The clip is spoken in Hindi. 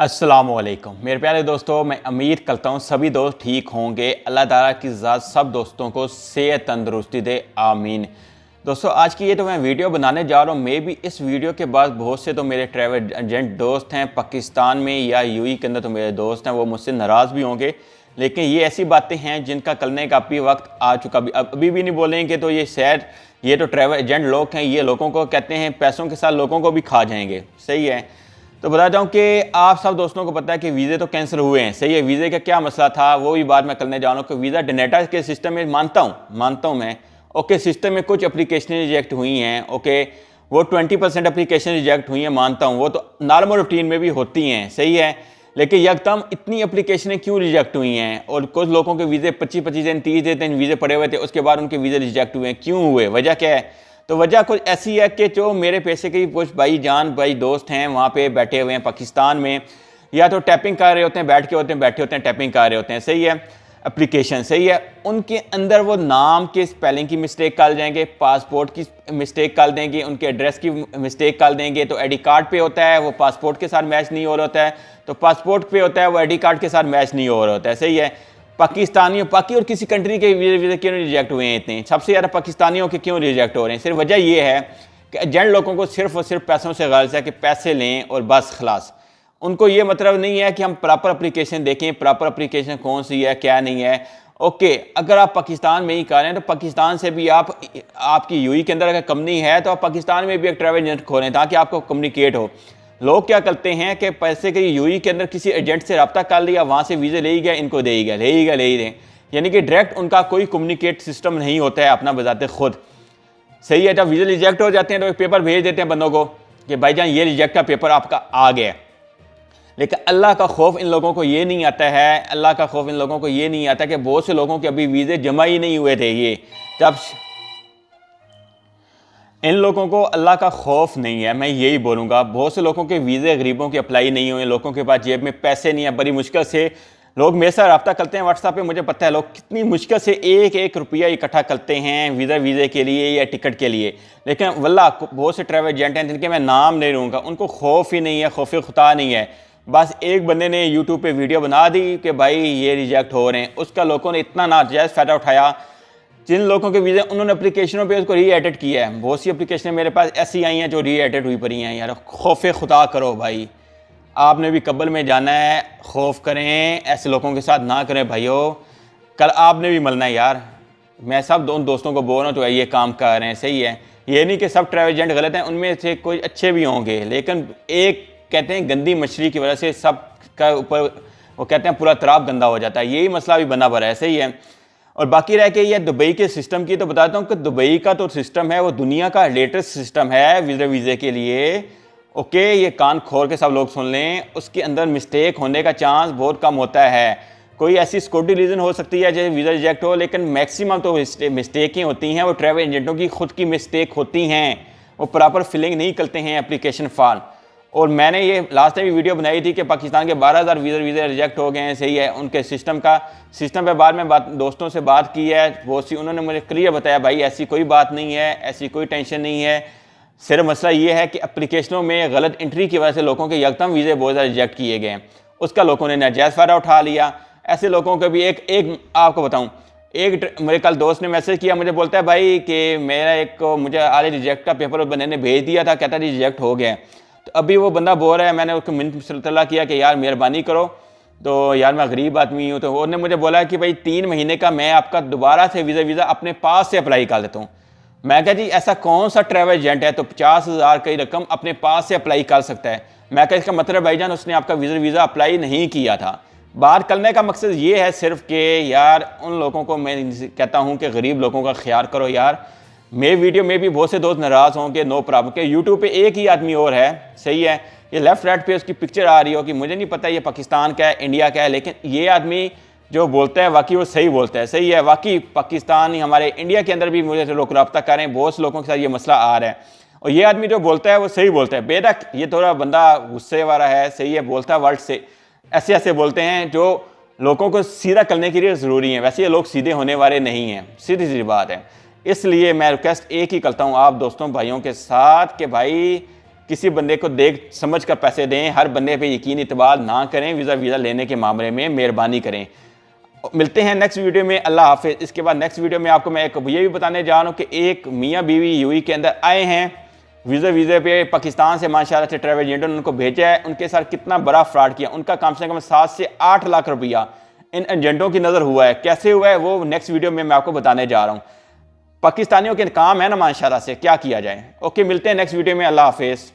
अस्सलामुअलैकुम मेरे प्यारे दोस्तों, मैं उम्मीद करता हूँ सभी दोस्त ठीक होंगे। अल्लाह ताला की ज़ात सब दोस्तों को सेहत तंदुरुस्ती दे, आमीन। दोस्तों आज की ये तो मैं वीडियो बनाने जा रहा हूँ। मे भी इस वीडियो के बाद बहुत से तो मेरे ट्रैवल एजेंट दोस्त हैं पाकिस्तान में या यूएई के अंदर, तो मेरे दोस्त हैं वो मुझसे नाराज़ भी होंगे। लेकिन ये ऐसी बातें हैं जिनका करने का भी वक्त आ चुका। अभी भी नहीं बोलेंगे तो ये शायद ये तो ट्रैवल एजेंट लोग हैं, ये लोगों को कहते हैं पैसों के साथ लोगों को भी खा जाएंगे। सही है, तो बता दूं कि आप सब दोस्तों को पता है कि वीज़े तो कैंसिल हुए हैं। सही है, वीज़े का क्या मसला था वो भी बात मैं करने जा रहा हूँ कि वीज़ा डेटा के सिस्टम में मानता हूँ मैं। ओके, सिस्टम में कुछ एप्लीकेशन रिजेक्ट हुई हैं। ओके, वो 20% एप्लीकेशन रिजेक्ट हुई हैं, मानता हूँ, वो तो नॉर्मल रूटीन में भी होती हैं। सही है, लेकिन यकदम इतनी एप्लीकेशनें क्यों रिजेक्ट हुई हैं? और कुछ लोगों के वीज़े 25-25 दिन 30 दिन वीज़े पड़े हुए थे, उसके बाद उनके वीज़े रिजेक्ट हुए हैं। क्यों हुए, वजह क्या है? तो वजह कुछ ऐसी है कि जो मेरे पैसे के कुछ भाई दोस्त हैं वहाँ पे बैठे हुए हैं पाकिस्तान में, या तो टैपिंग कर रहे होते हैं, बैठे होते हैं टैपिंग कर रहे होते हैं। सही है, एप्लीकेशन सही है, उनके अंदर वो नाम के स्पेलिंग की मिस्टेक कर जाएंगे, पासपोर्ट की मिस्टेक कर देंगे, उनके एड्रेस की मिस्टेक कर देंगे। तो आईडी कार्ड पे होता है वो पासपोर्ट के साथ मैच नहीं हो रहा होता है, तो पासपोर्ट पे होता है वो आईडी कार्ड के साथ मैच नहीं हो रहा होता है। सही है, पाकिस्तानियों बाकी और किसी कंट्री के वीज़े क्यों रिजेक्ट हुए हैं इतने? सबसे ज़्यादा पाकिस्तानियों के क्यों रिजेक्ट हो रहे हैं? सिर्फ वजह ये है कि एजेंट लोगों को सिर्फ और सिर्फ पैसों से गर्ज है कि पैसे लें और बस खलास। उनको ये मतलब नहीं है कि हम प्रॉपर एप्लीकेशन देखें, प्रॉपर एप्लीकेशन कौन सी है क्या नहीं है। ओके, अगर आप पाकिस्तान में ही कर रहे हैं तो पाकिस्तान से भी आपकी यूएई के अंदर अगर कंपनी है तो आप पाकिस्तान में भी एक ट्रैवल एजेंट खोलें ताकि आपको कम्युनिकेट हो। लोग क्या करते हैं कि पैसे के यूएई के अंदर किसी एजेंट से रब्ता कर लिया, वहाँ से वीज़े ले ही गया, इनको दे ही गया, ले ही गए, यानी कि डायरेक्ट उनका कोई कम्युनिकेट सिस्टम नहीं होता है अपना बजाते खुद। सही है, जब वीज़े रिजेक्ट हो जाते हैं तो एक पेपर भेज देते हैं बंदों को कि भाईजान ये रिजेक्ट का पेपर आपका आ गया। लेकिन अल्लाह का खौफ इन लोगों को ये नहीं आता है, अल्लाह का खौफ इन लोगों को ये नहीं आता कि बहुत से लोगों के अभी वीज़े जमा ही नहीं हुए थे। ये जब इन लोगों को अल्लाह का खौफ नहीं है, मैं यही बोलूँगा। बहुत से लोगों के वीज़े गरीबों के अप्लाई नहीं हुए, लोगों के पास जेब में पैसे नहीं है, बड़ी मुश्किल से लोग मेरे साथ रब्ता करते हैं व्हाट्सएप पे। मुझे पता है लोग कितनी मुश्किल से एक एक रुपया इकट्ठा करते हैं वीज़े के लिए या टिकट के लिए। लेकिन वल्लाह बहुत से ट्रैवल एजेंट हैं जिनके मैं नाम नहीं लूँगा, उनको खौफ ही नहीं है, खौफ खुदा नहीं है। बस एक बंदे ने यूट्यूब पे वीडियो बना दी कि भाई ये रिजेक्ट हो रहे हैं, उसका लोगों ने इतना नाजायज़ फ़ायदा उठाया। जिन लोगों के वीज़े उन्होंने एप्लीकेशनों पे उसको री-एडिट किया है। बहुत सी एप्लीकेशनें मेरे पास ऐसी आई हैं जो री-एडिट हुई पड़ी हैं। यार खौफ खुदा करो भाई, आपने भी कब्र में जाना है, खौफ करें, ऐसे लोगों के साथ ना करें भाइयों, कल आपने भी मरना है यार। मैं सब दोस्तों को बोल रहा हूँ तो ये काम कर रहे हैं। सही है, ये नहीं कि सब ट्रैवल एजेंट गलत हैं, उनमें से कोई अच्छे भी होंगे, लेकिन एक कहते हैं गंदी मछली की वजह से सब का ऊपर वो कहते हैं पूरा तराब गंदा हो जाता है। यही मसला भी बना पड़ा है। सही है, और बाकी रह के ये दुबई के सिस्टम की तो बताता हूँ कि दुबई का तो सिस्टम है वो दुनिया का लेटेस्ट सिस्टम है वीज़े के लिए। ओके, ये कान खोल के सब लोग सुन लें, उसके अंदर मिस्टेक होने का चांस बहुत कम होता है। कोई ऐसी सिक्योरिटी रीज़न हो सकती है जैसे वीज़ा रिजेक्ट हो, लेकिन मैक्सिमम तो मिस्टेकें होती हैं वो ट्रैवल एजेंटों की खुद की मिस्टेक होती हैं, वो प्रॉपर फिलिंग नहीं करते हैं एप्लीकेशन फॉर्म। और मैंने ये लास्ट टाइम भी वीडियो बनाई थी कि पाकिस्तान के 12,000 वीज़े रिजेक्ट हो गए हैं। सही है, उनके सिस्टम पे बाद में दोस्तों से बात की है बहुत सी, उन्होंने मुझे क्लियर बताया भाई ऐसी कोई बात नहीं है, ऐसी कोई टेंशन नहीं है। सिर्फ मसला ये है कि एप्लीकेशनों में गलत एंट्री की वजह से लोगों के यकदम वीज़े बहुत ज़्यादा रिजेक्ट किए गए हैं, उसका लोगों ने नाजायज़ फ़ायदा उठा लिया। ऐसे लोगों को भी एक आपको बताऊँ, एक मेरे कल दोस्त ने मैसेज किया, मुझे बोलता है भाई कि मेरा मुझे आले रिजेक्ट का पेपर बंदे ने भेज दिया था, कहता रिजेक्ट हो गया। तो अभी वो बंदा बोल रहा है, मैंने उसको मिन्नत किया कि यार मेहरबानी करो, तो यार मैं गरीब आदमी हूँ, तो उन्होंने मुझे बोला कि भाई 3 महीने का मैं आपका दोबारा से वीज़ा अपने पास से अप्लाई कर देता हूँ। मैं कहा जी ऐसा कौन सा ट्रैवल एजेंट है तो 50,000 की रकम अपने पास से अप्लाई कर सकता है? मैं कहा इसका मतलब भाईजान उसने आपका वीज़ा अप्लाई नहीं किया था। बात करने का मकसद ये है सिर्फ कि यार उन लोगों को मैं कहता हूँ कि गरीब लोगों का ख्याल करो यार। मेरे वीडियो में भी बहुत से दोस्त नाराज़ होंगे, नो प्रॉब्लम के यूट्यूब पे एक ही आदमी और है। सही है, ये लेफ्ट राइट पे उसकी पिक्चर आ रही हो कि मुझे नहीं पता ये पाकिस्तान का है इंडिया का है, लेकिन ये आदमी जो बोलता है वाकई वो सही बोलता है। सही है, वाकई पाकिस्तान हमारे इंडिया के अंदर भी मुझे लोग रब्ता कर रहे हैं, बहुत से लोगों के साथ ये मसला आ रहा है, और ये आदमी जो बोलता है वो सही बोलता है। बेशक ये थोड़ा बंदा गुस्से वाला है। सही है, बोलता है वर्ड से ऐसे बोलते हैं जो लोगों को सीधा करने के लिए ज़रूरी है। वैसे ये लोग सीधे होने वाले नहीं हैं, सीधी सी बात है। इसलिए मैं रिक्वेस्ट एक ही करता हूँ आप दोस्तों भाइयों के साथ कि भाई किसी बंदे को देख समझ कर पैसे दें, हर बंदे पे यकीन इतबार ना करें वीज़ा लेने के मामले में, मेहरबानी करें। मिलते हैं नेक्स्ट वीडियो में, अल्लाह हाफिज़। इसके बाद नेक्स्ट वीडियो में आपको मैं एक ये भी बताने जा रहा हूँ कि एक मियाँ बीवी यूएई के अंदर आए हैं वीज़े पे, पाकिस्तान से माशाल्लाह से ट्रैवल एजेंट ने उनको भेजा है, उनके साथ कितना बड़ा फ्रॉड किया, उनका कम से कम 7 से 8 लाख रुपया इन एजेंटों की नज़र हुआ है। कैसे हुआ है वो नेक्स्ट वीडियो में मैं आपको बताने जा रहा हूँ। पाकिस्तानियों के काम है ना माशाल्लाह से, क्या किया जाए। ओके, मिलते हैं नेक्स्ट वीडियो में, अल्लाह हाफिज़।